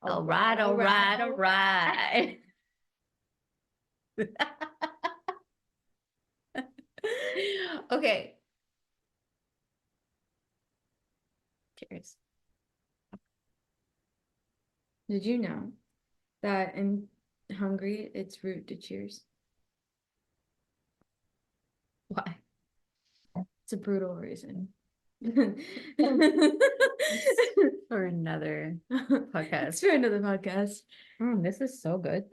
All right, all right, all right. Okay. Cheers. Did you know that in Hungary it's rude to cheers? Why? It's a brutal reason. For another It's podcast. for another podcast. This is so good.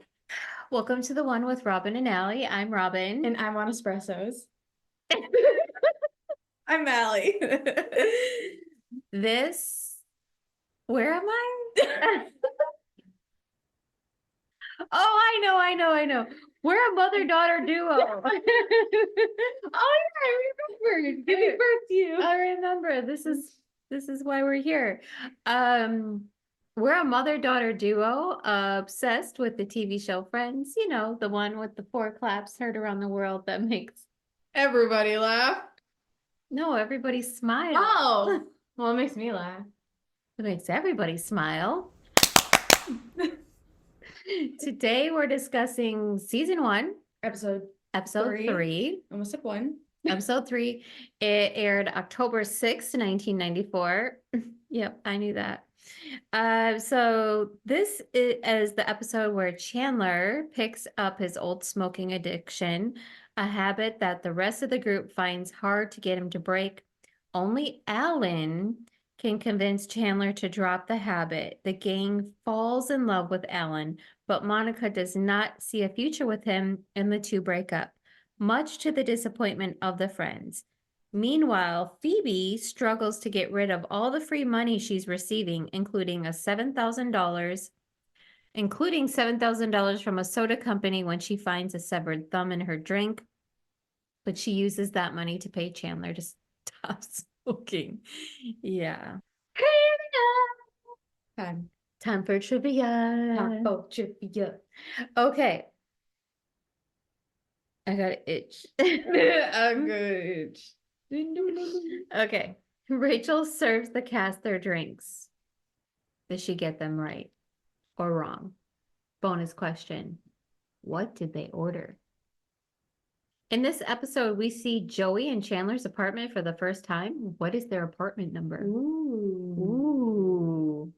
Welcome to the one with Robin and Allie. I'm Robin. And I'm on espressos. I'm Allie. Where am I? Oh, I know. We're a mother-daughter duo. Oh, yeah, I remembered. Giving birth to you. I remember. This is why we're here. We're a mother-daughter duo, obsessed with the TV show Friends. You know, the one with the 4 claps heard around the world that makes Everybody laugh. no, everybody smile. Oh, well, it makes me laugh. It makes everybody smile. Today we're discussing season 1, Episode episode 3. Almost said 1. Episode 3. It aired October 6th, 1994. Yep, I knew that. So this is the episode where Chandler picks up his old smoking addiction, a habit that the rest of the group finds hard to get him to break. Only Alan can convince Chandler to drop the habit. The gang falls in love with Alan, but Monica does not see a future with him, and the two break up, much to the disappointment of the friends. Meanwhile, Phoebe struggles to get rid of all the free money she's receiving, including $7,000 from a soda company when she finds a severed thumb in her drink. But she uses that money to pay Chandler to stop smoking. Yeah. Time for trivia. Oh, trivia. Okay. I got an itch. A good. Okay. Rachel serves the cast their drinks. Does she get them right or wrong? Bonus question. What did they order? In this episode, we see Joey and Chandler's apartment for the first time. What is their apartment number? Ooh.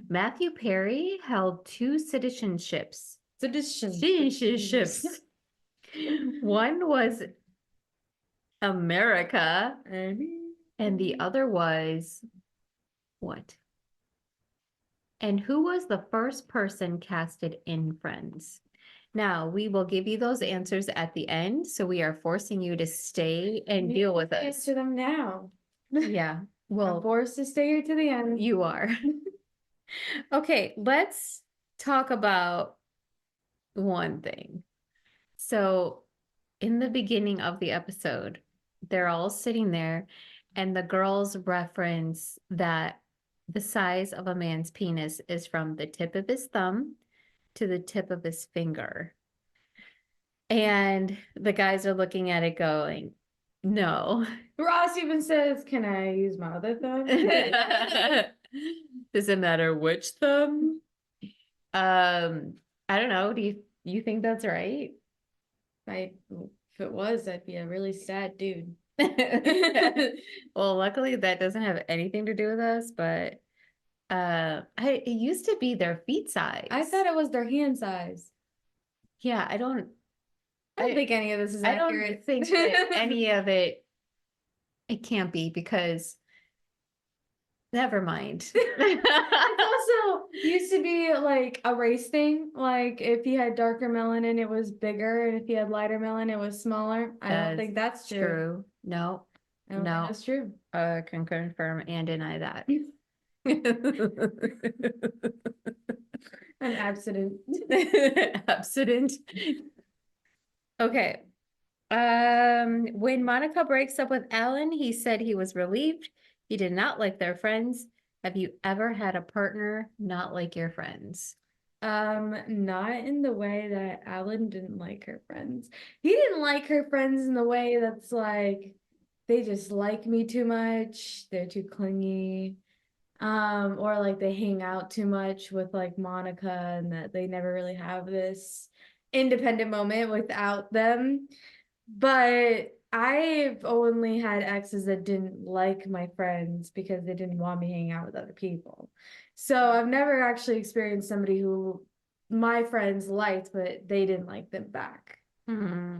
Matthew Perry held 2 citizenships. One was America, and the other was what? And who was the first person casted in Friends? Now, we will give you those answers at the end, so we are forcing you to stay and deal with us. Answer them now. Yeah, well, I'm forced to stay here to the end. you are. Okay, let's talk about one thing. So, in the beginning of the episode, they're all sitting there, and the girls reference that the size of a man's penis is from the tip of his thumb to the tip of his finger. And the guys are looking at it going, no. Ross even says, "Can I use my other thumb?" Does it matter which thumb? I don't know. Do you think that's right? If it was, I'd be a really sad dude. Well, luckily that doesn't have anything to do with us, but it used to be their feet size. I thought it was their hand size. Yeah, I don't think any of this is accurate. I don't think that any of it can't be, because never mind. It also used to be like a race thing. Like if you had darker melanin, it was bigger, and if you had lighter melanin, it was smaller. I don't think that's true. No, I don't think that's true. Can confirm and deny that. An accident. Accident. Okay. When Monica breaks up with Alan, he said he was relieved. He did not like their friends. Have you ever had a partner not like your friends? Not in the way that Alan didn't like her friends. He didn't like her friends in the way that's like, they just like me too much. They're too clingy. Or like they hang out too much with like Monica and that they never really have this independent moment without them. But I've only had exes that didn't like my friends because they didn't want me hanging out with other people. So I've never actually experienced somebody who my friends liked, but they didn't like them back. Hmm.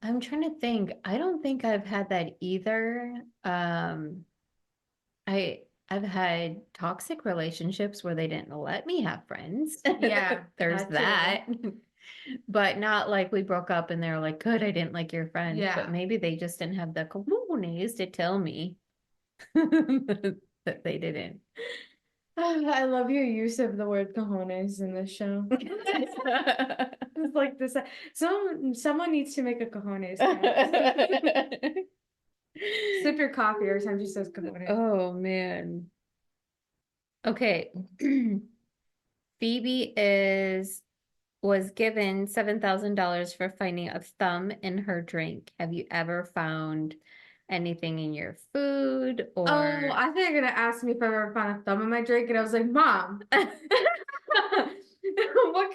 I'm trying to think. I don't think I've had that either. I've had toxic relationships where they didn't let me have friends. Yeah, There's that. But not like we broke up and they're like, good, I didn't like your friend. Yeah. But maybe they just didn't have the cojones to tell me that they didn't. I love your use of the word cojones in this show. It's like this. Someone needs to make a cojones. Sip your coffee every time she says cojones. Oh man. Okay. Phoebe was given $7,000 for finding a thumb in her drink. Have you ever found anything in your food or Oh, I think you're gonna ask me if I ever found a thumb in my drink, and I was like, Mom, what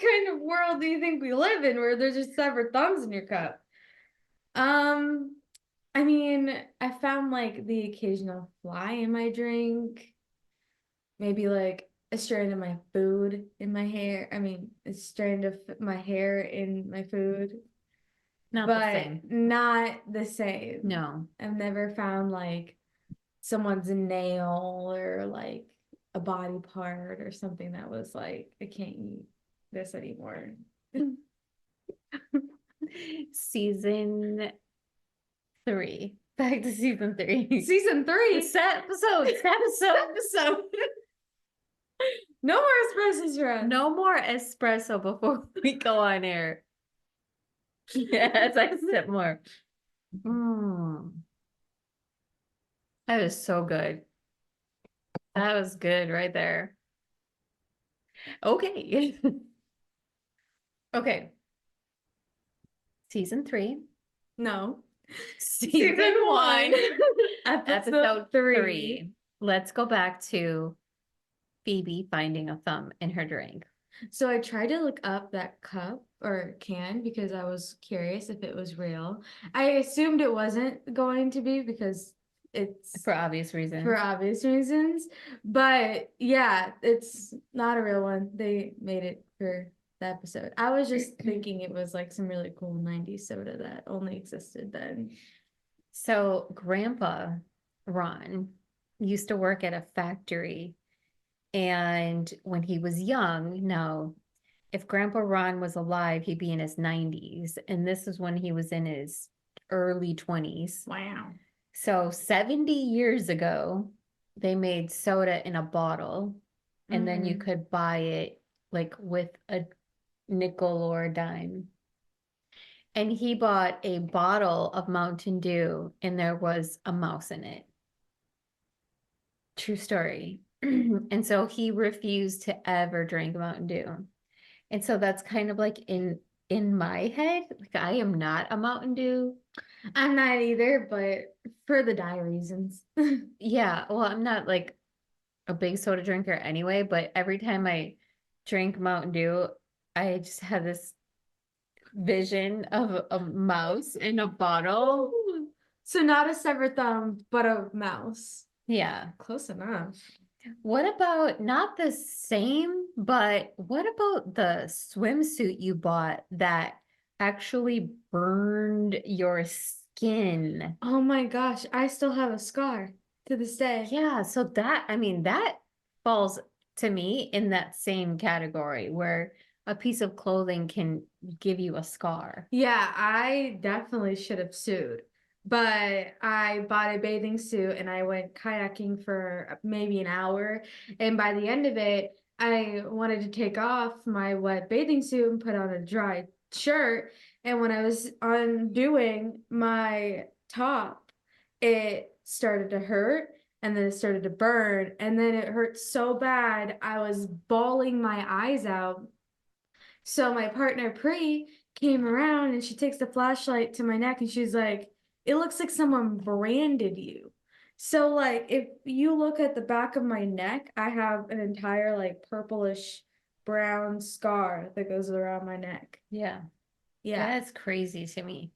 kind of world do you think we live in where there's just severed thumbs in your cup? I mean, I found like the occasional fly in my drink, maybe like a strand of my food in my hair. I mean, a strand of my hair in my food. not the But same? not the same. No. I've never found like someone's nail or like a body part or something that was like, I can't eat this anymore. Season 3. Back to season 3. Season 3. Episode. No more espresso shots. No more espresso before we go on air. Yes, I sip more. That is so good. That was good right there. Okay. Okay. Season 3. No. Season 1. Episode 3. Let's go back to Phoebe finding a thumb in her drink. So I tried to look up that cup or can because I was curious if it was real. I assumed it wasn't going to be because it's For obvious reasons. For obvious reasons. But yeah, it's not a real one. They made it for the episode. I was just thinking it was like some really cool 90s soda that only existed then. So Grandpa Ron used to work at a factory. And when he was young, now, if Grandpa Ron was alive, he'd be in his 90s. And this is when he was in his early 20s. Wow. So 70 years ago, they made soda in a bottle. And then you could buy it like with a nickel or a dime. And he bought a bottle of Mountain Dew and there was a mouse in it. True story. And so he refused to ever drink Mountain Dew. And so that's kind of like in my head, like I am not a Mountain Dew. I'm not either, but for the die reasons. Yeah, well, I'm not like a big soda drinker anyway, but every time I drink Mountain Dew, I just have this vision of a mouse in a bottle. So not a severed thumb, but a mouse. Yeah. Close enough. What about not the same, but what about the swimsuit you bought that actually burned your skin? Oh my gosh, I still have a scar to this day. Yeah, so that, I mean, that falls to me in that same category where a piece of clothing can give you a scar. Yeah, I definitely should have sued. But I bought a bathing suit and I went kayaking for maybe an hour. And by the end of it, I wanted to take off my wet bathing suit and put on a dry shirt. And when I was undoing my top, it started to hurt and then it started to burn. And then it hurt so bad, I was bawling my eyes out. So my partner Pri came around and she takes the flashlight to my neck and she's like, it looks like someone branded you. So like if you look at the back of my neck, I have an entire like purplish brown scar that goes around my neck. Yeah. Yeah. That's crazy to me.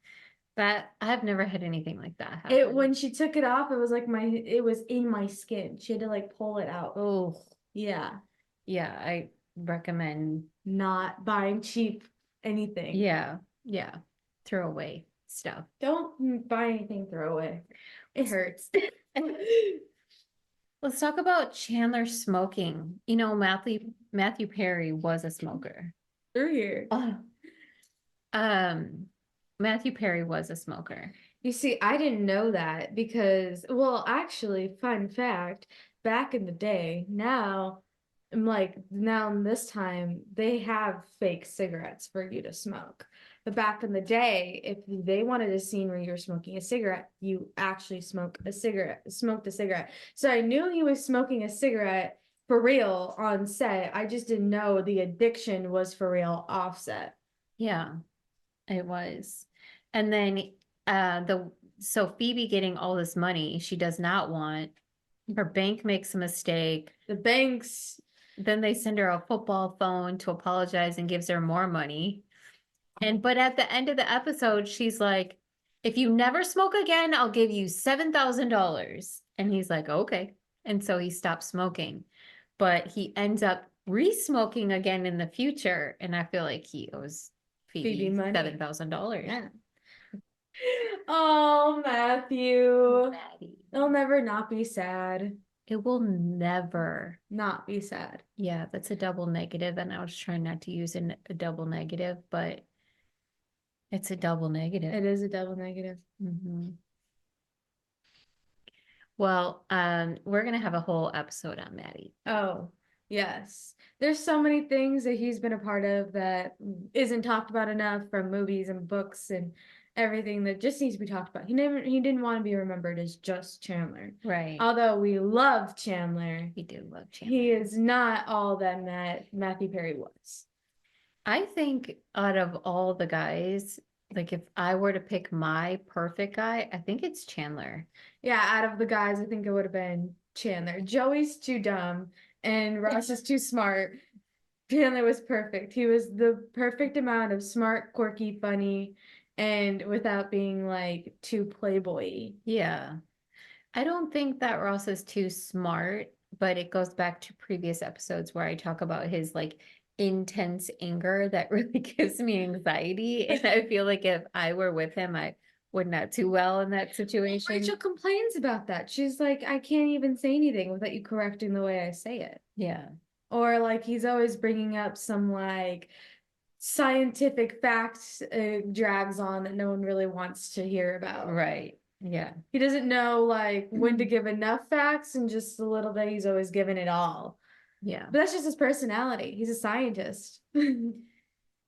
That I've never had anything like that It happen. when she took it off, it was like it was in my skin. She had to like pull it out. Oh, Yeah. yeah, I recommend. Not buying cheap anything. Yeah, yeah. Throw away stuff. Don't buy anything, throw away. It hurts. Let's talk about Chandler smoking. You know, Matthew Perry was a smoker. Through here. Oh. Um, Matthew Perry was a smoker. You see, I didn't know that because, well, actually, fun fact, back in the day, now in this time, they have fake cigarettes for you to smoke. But back in the day, if they wanted a scene where you're smoking a cigarette, you actually smoked a cigarette. So I knew he was smoking a cigarette for real on set. I just didn't know the addiction was for real offset. Yeah, it was. And then the so Phoebe getting all this money she does not want. Her bank makes a mistake. The banks. Then they send her a football phone to apologize and gives her more money. But at the end of the episode, she's like, if you never smoke again, I'll give you $7,000. And he's like, okay. And so he stops smoking. But he ends up re-smoking again in the future. And I feel like he owes Phoebe money. $7,000. Yeah. Oh, Matthew. Maddie. It'll never not be sad. It will never. Not be sad. Yeah, that's a double negative. And I was trying not to use a double negative, but it's a double negative. It is a double negative. Mhm. Well, we're gonna have a whole episode on Maddie. Oh, yes. There's so many things that he's been a part of that isn't talked about enough from movies and books and everything that just needs to be talked about. He didn't want to be remembered as just Chandler. Right. Although we love Chandler. We do love Chandler. He is not all that Matthew Perry was. I think out of all the guys, like if I were to pick my perfect guy, I think it's Chandler. Yeah, out of the guys, I think it would have been Chandler. Joey's too dumb and Ross is too smart. Chandler was perfect. He was the perfect amount of smart, quirky, funny, and without being like too playboy. Yeah. I don't think that Ross is too smart, but it goes back to previous episodes where I talk about his like intense anger that really gives me anxiety. And I feel like if I were with him, I would not do well in that situation. Rachel complains about that. She's like, I can't even say anything without you correcting the way I say it. Yeah. Or like he's always bringing up some like scientific facts drags on that no one really wants to hear about. Right. Yeah. He doesn't know like when to give enough facts and just a little bit. He's always given it all. Yeah. But that's just his personality. He's a scientist.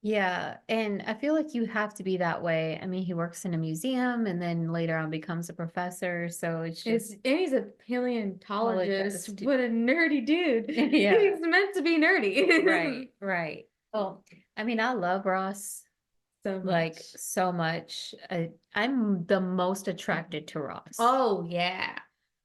Yeah. And I feel like you have to be that way. I mean, he works in a museum and then later on becomes a professor. So it's just. And he's a paleontologist. Paleontologist. What a nerdy dude. Yeah. He's meant to be nerdy. Right. Right. Well, I mean, I love Ross So much. like so much. I'm the most attracted to Ross. Oh, yeah.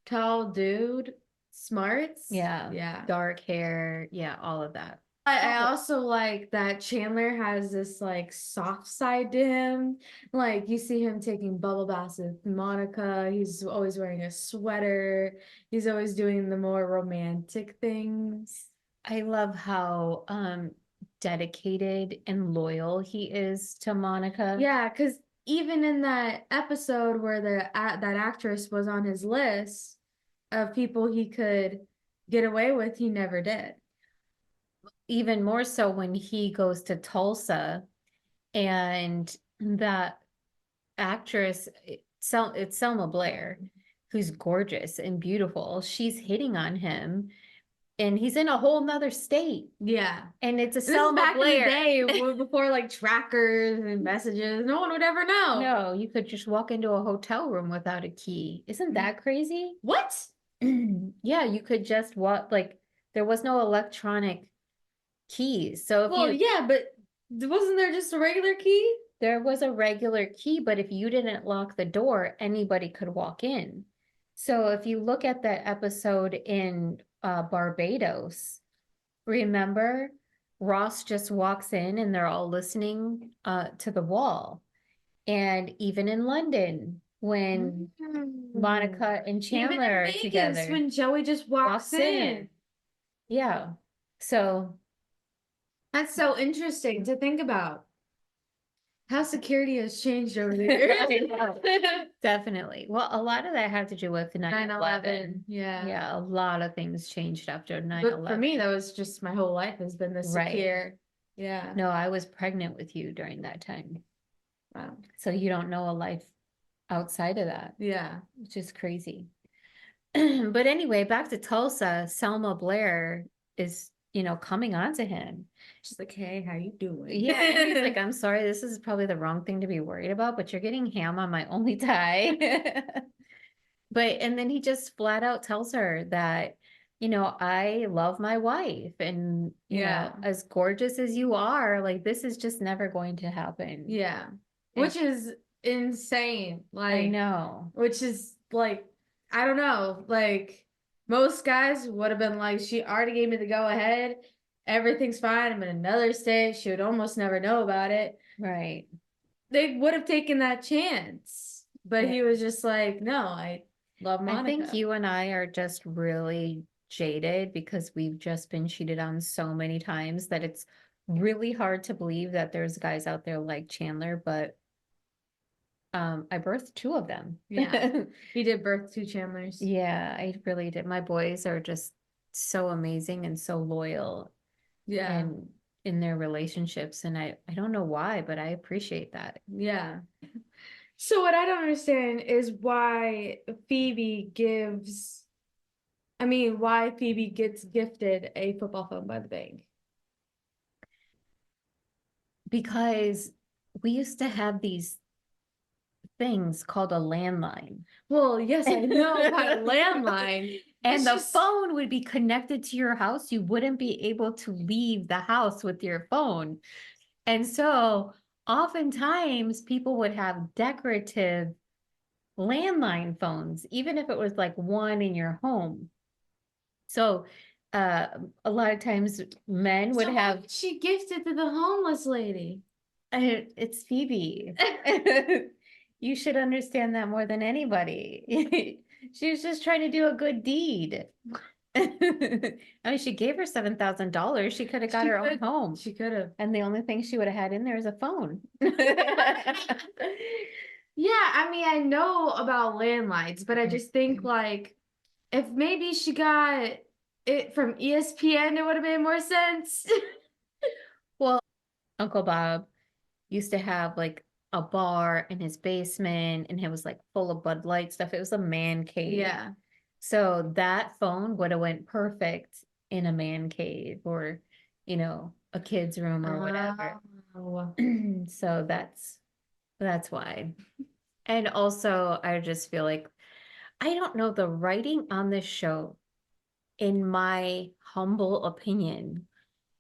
Tall dude. Smarts. Yeah. Yeah. Dark hair. Yeah. All of that. I also like that Chandler has this like soft side to him. Like you see him taking bubble baths with Monica. He's always wearing a sweater. He's always doing the more romantic things. I love how dedicated and loyal he is to Monica. Yeah, because even in that episode where that actress was on his list of people he could get away with, he never did. Even more so when he goes to Tulsa and that actress, it's Selma Blair, who's gorgeous and beautiful. She's hitting on him and he's in a whole nother state. Yeah. And it's a This is Selma back Blair. in the day before like trackers and messages. No one would ever know. No, you could just walk into a hotel room without a key. Isn't that crazy? What? Yeah, you could just walk, like there was no electronic keys. So if yeah, but wasn't there just a regular key? There was a regular key, but if you didn't lock the door, anybody could walk in. So if you look at that episode in Barbados, remember Ross just walks in and they're all listening to the wall. And even in London, when Mm. Monica and Even Chandler in are Vegas, together, when Joey just walks walks in. in. Yeah. So That's so interesting to think about. How security has changed over the years. I know. Definitely. Well, a lot of that had to do with 9/11. 9/11, yeah. Yeah, a lot of things changed after But for 9/11. me, that was just my whole life has been this Right. secure. Yeah. No, I was pregnant with you during that time. Wow. So you don't know a life outside of that, Yeah. which is crazy. But anyway, back to Tulsa, Selma Blair is, coming on to him. She's like, hey, how you doing? Yeah, and he's like, I'm sorry, this is probably the wrong thing to be worried about, but you're getting ham on my only tie. And then he just flat out tells her that, I love my wife and, Yeah. as gorgeous as you are, like this is just never going to happen. Yeah. And Which is insane. I Like, know. which is like, I don't know. Like, most guys would have been like, she already gave me the go ahead. Everything's fine. I'm in another state. She would almost never know about it. Right. They would have taken that chance. But Yeah. he was just like, no, I love I think Monica. you and I are just really jaded because we've just been cheated on so many times that it's really hard to believe that there's guys out there like Chandler, but I birthed two of them. Yeah. He did birth two Chandlers. Yeah, I really did. My boys are just so amazing and so loyal Yeah. and in their relationships. And I don't know why, but I appreciate that. Yeah. So what I don't understand is Phoebe gives, why Phoebe gets gifted a football phone by the bank. Because we used to have these things called a landline. Well, yes, I know about a landline. And It's the just, phone would be connected to your house. You wouldn't be able to leave the house with your phone. And so oftentimes people would have decorative landline phones, even if it was like one in your home. So uh, a lot of times men would so why have, did she gift it to the homeless lady? it's Phoebe. You should understand that more than anybody. She was just trying to do a good deed. I mean, she gave her $7,000. She could have got her own home. She could have. And the only thing she would have had in there is a phone. Yeah, I know about landlines, but I just think like if maybe she got it from ESPN, it would have made more sense. Well, Uncle Bob used to have like a bar in his basement and it was like full of Bud Light stuff. It was a man cave. Yeah. So that phone would have went perfect in a man cave or, a kid's room or whatever. Oh. So that's why. And also I just feel like I don't know the writing on this show, in my humble opinion,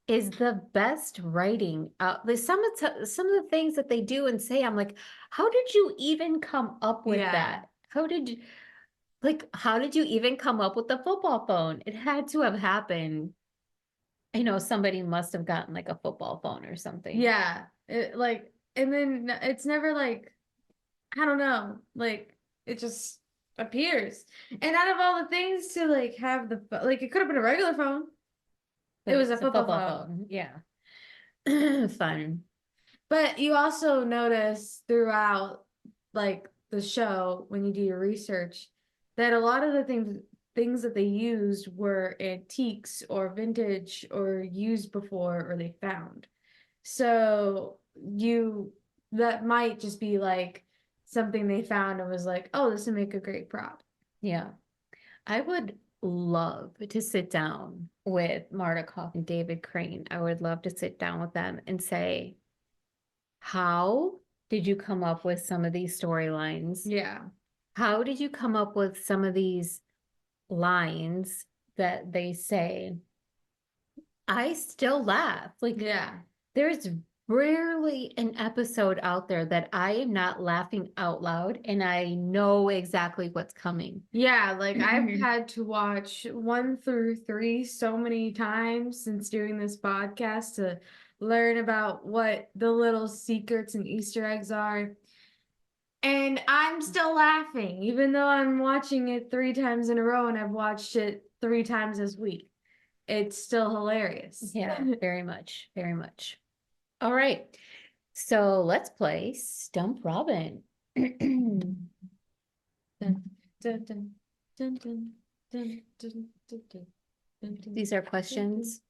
is the best writing out. There's some of the things that they do and say, I'm like, how did you even come up with Yeah. that? How did you even come up with the football phone? It had to have happened. Somebody must have gotten like a football phone or something. Yeah. And then it's never like, I don't know, like it just appears. And out of all the things to like have like it could have been a regular phone. But It was a it's a football football phone. phone. Yeah. Fun. But you also notice throughout like the show when you do your research that a lot of the things that they used were antiques or vintage or used before or they found. So you that might just be like something they found and was like, oh, this would make a great prop. Yeah. I would love to sit down with Marta Koff and David Crane. I would love to sit down with them and say, how did you come up with some of these storylines? Yeah. How did you come up with some of these lines that they say? I still laugh. Like, Yeah. there's rarely an episode out there that I am not laughing out loud and I know exactly what's coming. Yeah, like I've had to watch 1 through 3 so many times since doing this podcast to learn about what the little secrets and Easter eggs are. And I'm still laughing, even though I'm watching it 3 times in a row and I've watched it 3 times this week. It's still hilarious. Yeah, very much, very much. All right. So let's play Stump Robin. Dun, dun, dun, dun, dun, dun, dun, dun, dun, dun, These are questions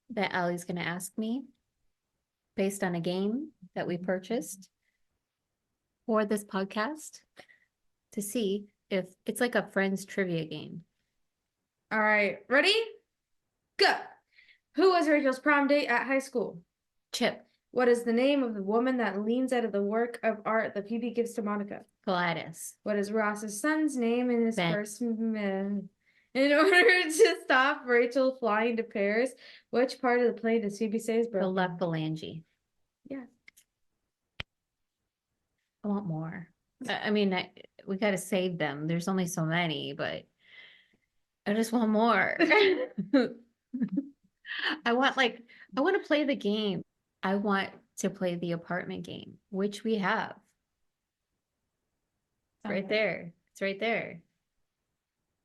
that Allie's going to ask me based on a game that we purchased for this podcast to see if it's like a friends trivia game. All right, ready? Go. Who was Rachel's prom date at high school? Chip, What is the name of the woman that leans out of the work of art that Phoebe gives to Monica? Gladys, What is Ross's son's name in his Ben. first in order to stop Rachel flying to Paris, which part of the plane does Phoebe say is the broken? left phalange. Yeah. I want more. I mean, we got to save them. There's only so many, but I just want more. I want to play the game. I want to play the apartment game, which we have. It's right there. It's right there.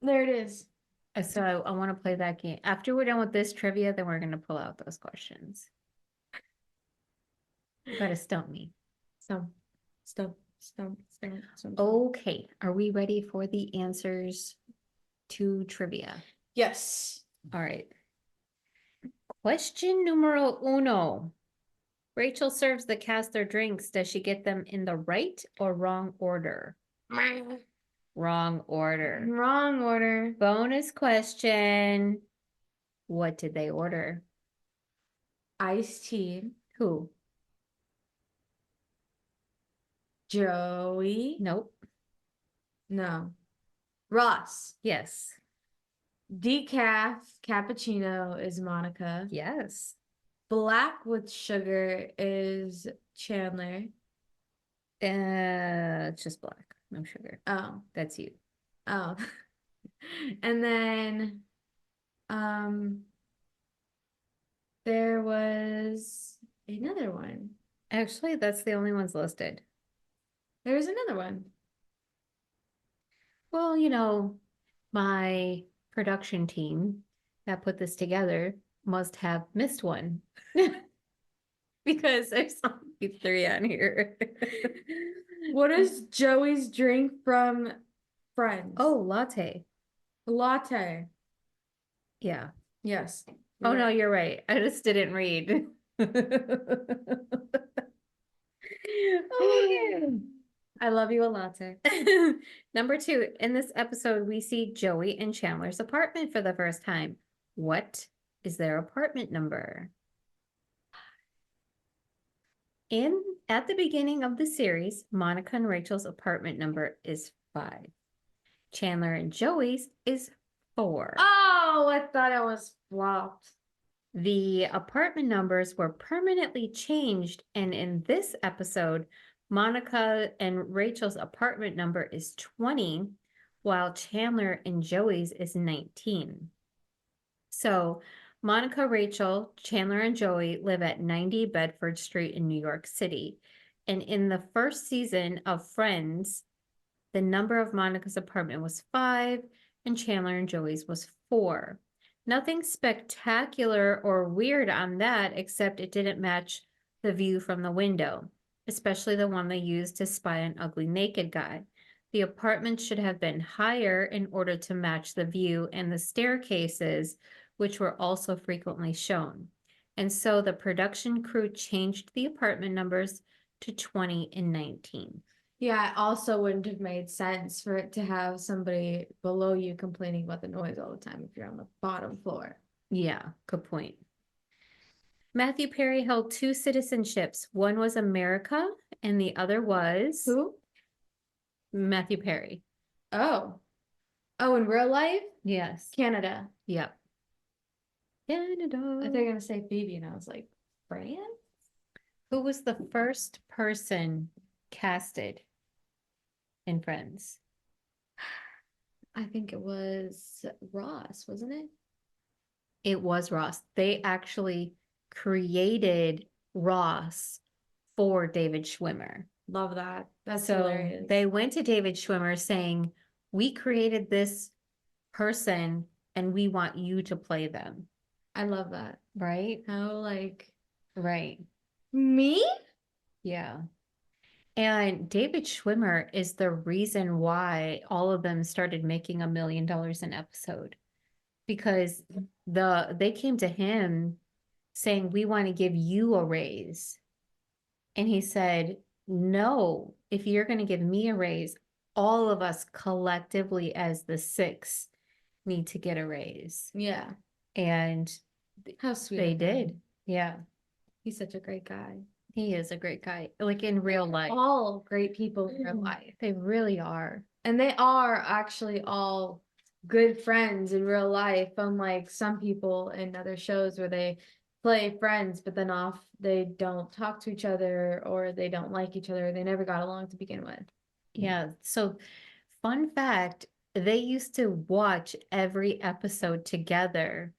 There it is. So I want to play that game. After we're done with this trivia, then we're going to pull out those questions. You got to stump me. Stump. Okay. Are we ready for the answers to trivia? Yes. All right. Question numero uno. Rachel serves the cast their drinks. Does she get them in the right or wrong order? Wrong order. Wrong order. Bonus question. What did they order? Iced tea. Who? Joey. Nope. No. Ross. Yes. Decaf cappuccino is Monica. Yes. Black with sugar is Chandler. It's just black, no sugar. Oh. That's you. Oh. And then there was another one. Actually, that's the only ones listed. There was another one. Well, you know, my production team that put this together must have missed one. Because there's only 3 on here. What is Joey's drink from Friends? Oh, latte. Latte. Yeah. Yes. Oh, no, you're right. I just didn't read. Okay. I love you a latte. Number 2, in this episode, we see Joey and Chandler's apartment for the first time. What is their apartment number? At the beginning of the series, Monica and Rachel's apartment number is 5. Chandler and Joey's is 4. Oh, I thought I was flopped. The apartment numbers were permanently changed, and in this episode, Monica and Rachel's apartment number is 20, while Chandler and Joey's is 19. So Monica, Rachel, Chandler, and Joey live at 90 Bedford Street in New York City. And in the first season of Friends, the number of Monica's apartment was 5, and Chandler and Joey's was 4. Nothing spectacular or weird on that, except it didn't match the view from the window, especially the one they used to spy an ugly naked guy. The apartment should have been higher in order to match the view and the staircases, which were also frequently shown. And so the production crew changed the apartment numbers to 20 and 19. Yeah, it also wouldn't have made sense for it to have somebody below you complaining about the noise all the time if you're on the bottom floor. Yeah, good point. Matthew Perry held 2 citizenships. One was America and the other was... Who? Matthew Perry. Oh. Oh, in real life? Yes. Canada. Yep. Canada. I think they're going to say Phoebe, and I was like, France? Who was the first person casted in Friends? I think it was Ross, wasn't it? It was Ross. They actually created Ross for David Schwimmer. Love that. That's So hilarious. they went to David Schwimmer saying, "We created this person and we want you to play them." I love that. Right? How like Right. me? Yeah. And David Schwimmer is the reason why all of them started making $1 million an episode, because they came to him saying, "We want to give you a raise." And he said, "No, if you're going to give me a raise, all of us collectively as the six need to get a raise." Yeah. And How sweet. they of him. did. Yeah. He's such a great guy. He is a great guy, like in real life. All great people in real life. They really are. And they are actually all good friends in real life, unlike some people in other shows where they play friends, but then they don't talk to each other or they don't like each other. They never got along to begin with. Yeah. So, fun fact, they used to watch every episode together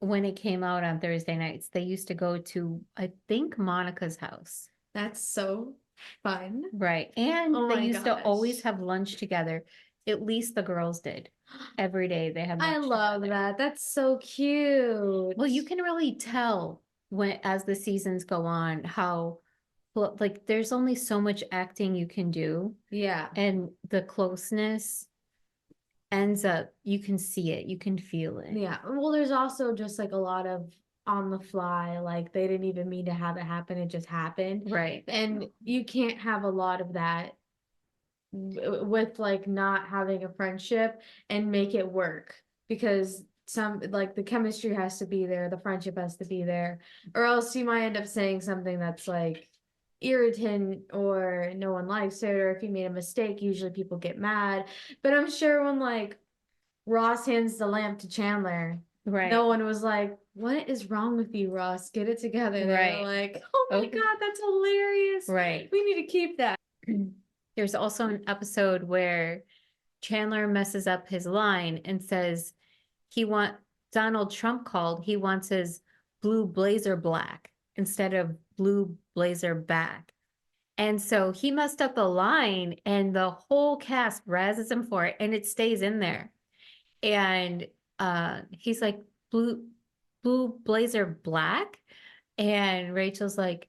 when it came out on Thursday nights. They used to go to, I think, Monica's house. That's so fun. Right. And Oh they my used to always gosh. have lunch together. At least the girls did. Every day they had lunch I love together. that. That's so cute. Well, you can really tell when as the seasons go on how like there's only so much acting you can do, Yeah. and the closeness ends up, you can see it, you can feel it. Yeah. Well, there's also just like a lot of on the fly, like they didn't even mean to have it happen, it just happened. Right. And you can't have a lot of that with like not having a friendship and make it work, because some like the chemistry has to be there, the friendship has to be there, or else you might end up saying something that's like irritant or no one likes it, or if you made a mistake, usually people get mad. But I'm sure when like Ross hands the lamp to Chandler, Right. no one was like, "What is wrong with you, Ross? Get it together." They Right. were like, "Oh my Okay. God, that's hilarious. Right. We need to keep that." There's also an episode where Chandler messes up his line and says he want Donald Trump called, he wants his blue blazer black instead of blue blazer back. And so he messed up the line and the whole cast razzes him for it and it stays in there. And he's like, blue blazer black. And Rachel's like,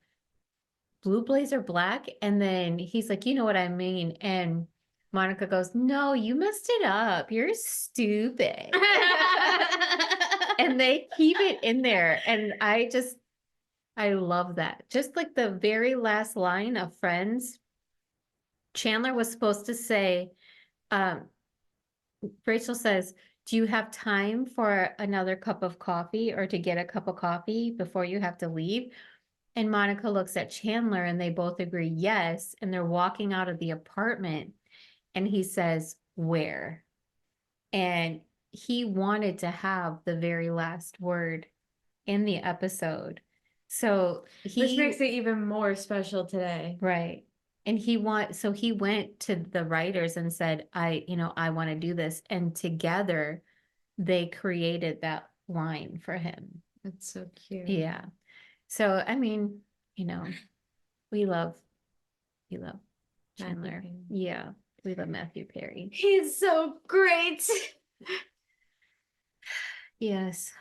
blue blazer black. And then he's like, "You know what I mean." And Monica goes, "No, you messed it up. You're stupid." And they keep it in there. And I love that. Just like the very last line of Friends, Chandler was supposed to say, um, Rachel says, "Do you have time for another cup of coffee or to get a cup of coffee before you have to leave?" And Monica looks at Chandler and they both agree yes. And they're walking out of the apartment. And he says, "Where?" And he wanted to have the very last word in the episode. So Which makes it even more special today. right. And so he went to the writers and said, I want to do this. And together they created that line for him. That's so cute. Yeah. So, I mean, we love Chandler. Yeah. We love Matthew Perry. He's so great. Yes.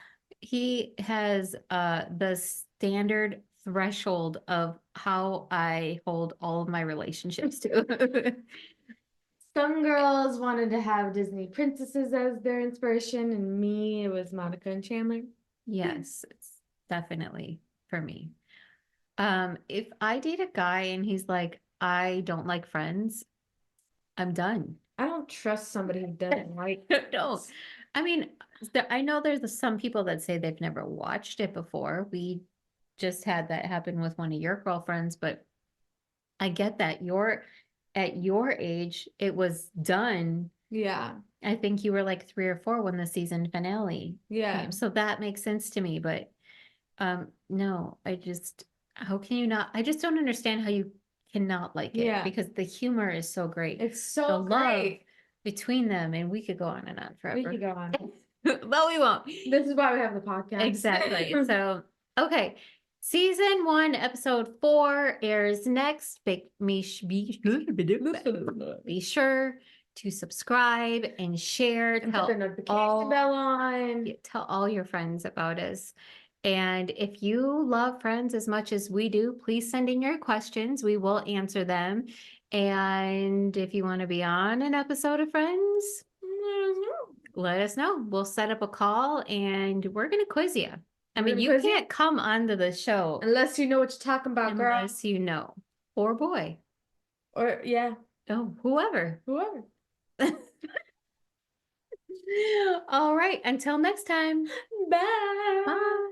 He has the standard threshold of how I hold all of my relationships to. Some girls wanted to have Disney princesses as their inspiration, and me, it was Monica and Chandler. Yes, it's definitely for me. If I date a guy and he's like, "I don't like Friends," I'm done. I don't trust somebody who doesn't like No. I mean, I know there's some people that say they've never watched it before. We just had that happen with one of your girlfriends, but I get that. At your age, it was done. Yeah. I think you were like 3 or 4 when the season finale Yeah. came. So that makes sense to me. But no, How can you not? I just don't understand how you cannot like it, Yeah. because the humor is so great. It's The so love great. between them, and we could go on and on We forever. could go on. But we won't. This is why we have the podcast. Exactly. So, okay. Season 1, episode 4 airs next. Be sure to subscribe and share. And put Tell the notification all bell on. tell all your friends about us. And if you love Friends as much as we do, please send in your questions. We will answer them. And if you want to be on an episode of Friends, let us know. We'll set up a call and we're going to quiz you. I We're mean, gonna you quiz you? can't come onto the show Unless you know what you're talking about, girl. unless you know, or boy, Or yeah, oh, whoever. whoever. All right. Until next time. Bye. Bye.